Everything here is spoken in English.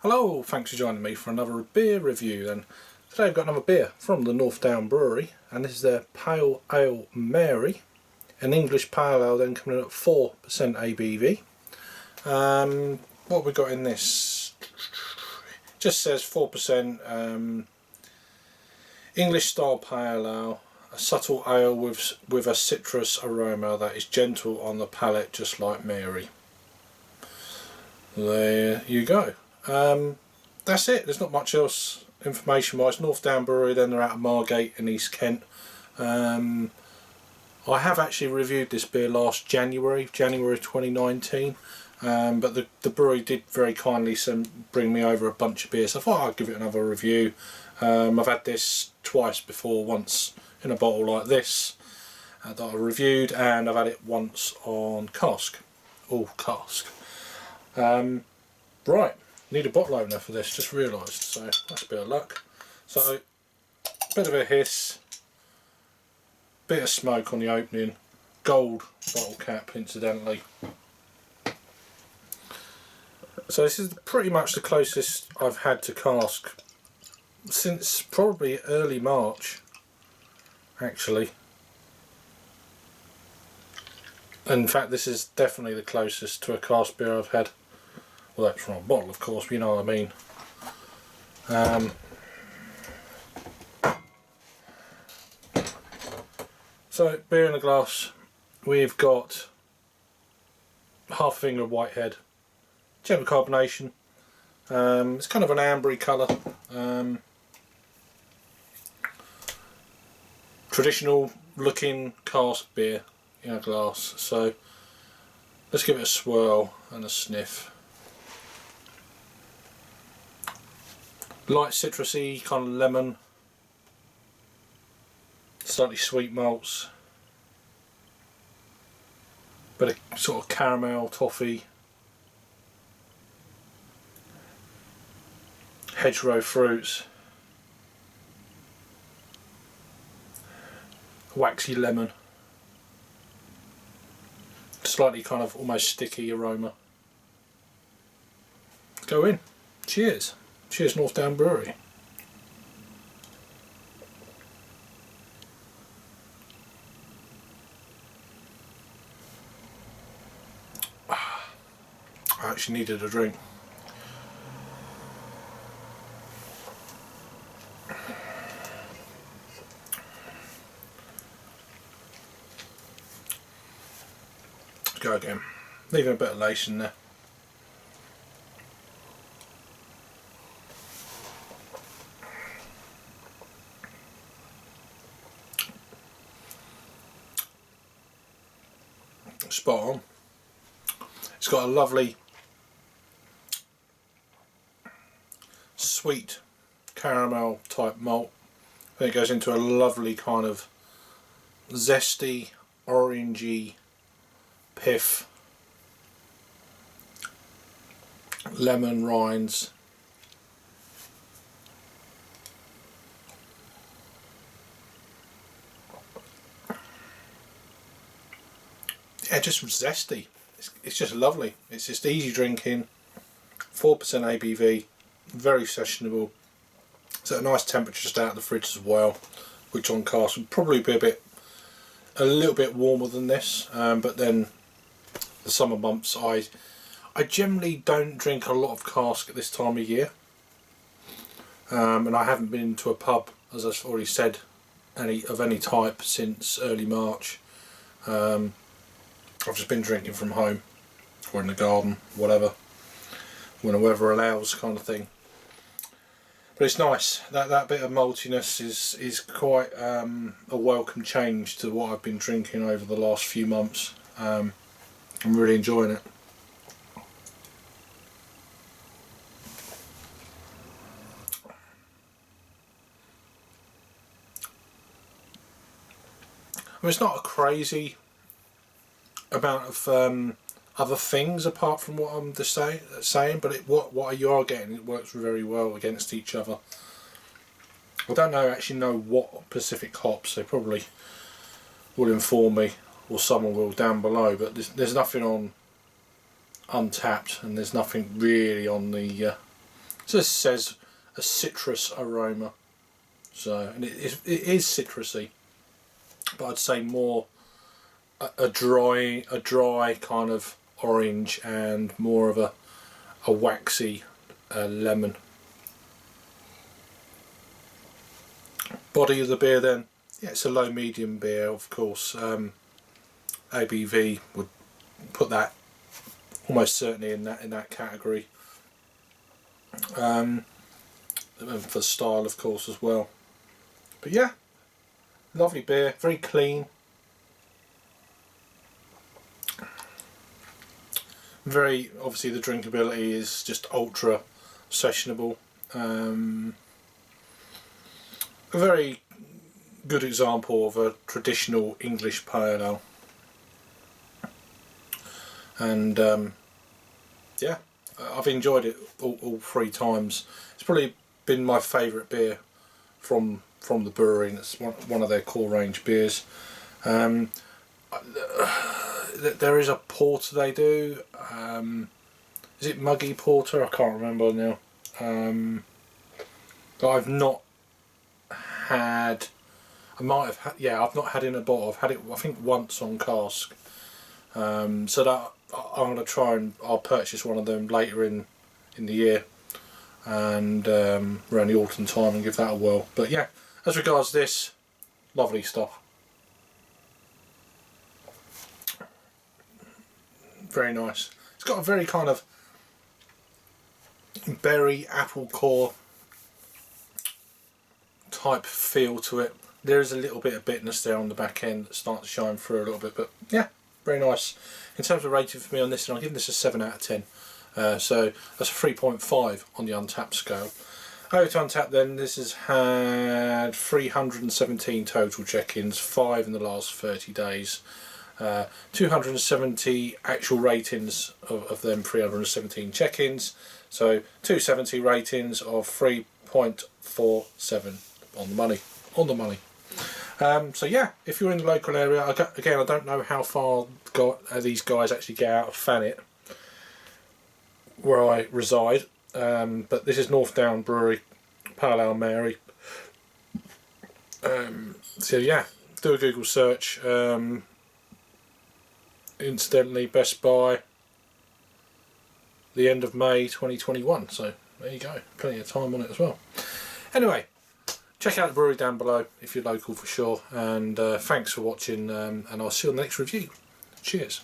Hello, thanks for joining me for another beer review then. Today I've got another beer from the Northdown Brewery, and this is their Pale Ale Mary, an English Pale Ale, then coming in at 4% ABV. What have we got in this? Just says 4% English style Pale Ale, a subtle ale with a citrus aroma that is gentle on the palate, just like Mary. There you go. That's it. There's not much else information wise. Northdown Brewery, then they're out of Margate in East Kent. I have actually reviewed this beer last January 2019, but the brewery did very kindly bring me over a bunch of beers. So I thought I'd give it another review. I've had this twice before, once in a bottle like this that I reviewed, and I've had it once on cask. All cask. Right. Need a bottle opener for this, just realised, so that's a bit of luck. So, bit of a hiss, bit of smoke on the opening, gold bottle cap incidentally. So this is pretty much the closest I've had to cask since probably early March, actually. In fact, this is definitely the closest to a cask beer I've had. Well, that's from a bottle, of course, but you know what I mean. So, beer in a glass. We've got half a finger of Whitehead, gentle carbonation. It's kind of an ambery colour. Traditional looking cask beer in a glass. So, let's give it a swirl and a sniff. Light citrusy, kind of lemon, slightly sweet malts, bit of sort of caramel, toffee, hedgerow fruits, waxy lemon, slightly kind of almost sticky aroma. Go in. Cheers. Cheers, Northdown Brewery. I actually needed a drink. Let's go again. Leaving a bit of lace in there. Spot on. It's got a lovely sweet caramel type malt. Then it goes into a lovely kind of zesty, orangey pith, lemon rinds. Yeah, just zesty. It's just lovely. It's just easy drinking. 4% ABV, very sessionable. It's at a nice temperature just out of the fridge as well, which on cask would probably be a little bit warmer than this. But then the summer months, I generally don't drink a lot of cask at this time of year, and I haven't been to a pub, as I've already said, of any type since early March. I've just been drinking from home or in the garden, whatever, when the weather allows, kind of thing. But it's nice. That bit of maltiness is quite a welcome change to what I've been drinking over the last few months. I'm really enjoying it. I mean, it's not a crazy amount of other things apart from what I'm just saying, but what you are getting, it works very well against each other. I don't actually know what specific hops, they probably will inform me, or someone will down below, but there's nothing on Untapped, and there's nothing really on the So this says a citrus aroma. So, and it is citrusy, but I'd say more a dry kind of orange and more of a waxy lemon. Body of the beer then, yeah, it's a low medium beer, of course. ABV would put that almost certainly in that category. And for style, of course, as well. But yeah, lovely beer, very clean. Very, obviously the drinkability is just ultra sessionable. A very good example of a traditional English pale ale. And yeah, I've enjoyed it all 3 times. It's probably been my favourite beer from the brewery, and it's one of their core range beers. There is a porter they do. Is it Muggy Porter? I can't remember now. But I've not had. I might have had. Yeah, I've not had in a bottle. I've had it, I think, once on cask. So that I'm going to try and I'll purchase one of them later in the year, and around the autumn time, and give that a whirl. But yeah, as regards this, lovely stuff. Very nice. It's got a very kind of berry, apple core type feel to it. There is a little bit of bitterness there on the back end that starts to shine through a little bit, but yeah, very nice. In terms of rating for me on this, and I'll give this a 7 out of 10. So that's a 3.5 on the Untapped scale. Over to Untapped then, this has had 317 total check-ins, 5 in the last 30 days. 270 actual ratings of them 317 check-ins, so 270 ratings of 3.47 on the money. So yeah, if you're in the local area, again, I don't know how far these guys actually get out of Thanet, where I reside, but this is Northdown Brewery, Pale Ale Mary. So yeah, do a Google search. Incidentally, Best Buy the end of May 2021, so there you go, plenty of time on it as well. Anyway, check out the brewery down below if you're local for sure, and thanks for watching, and I'll see you on the next review. Cheers.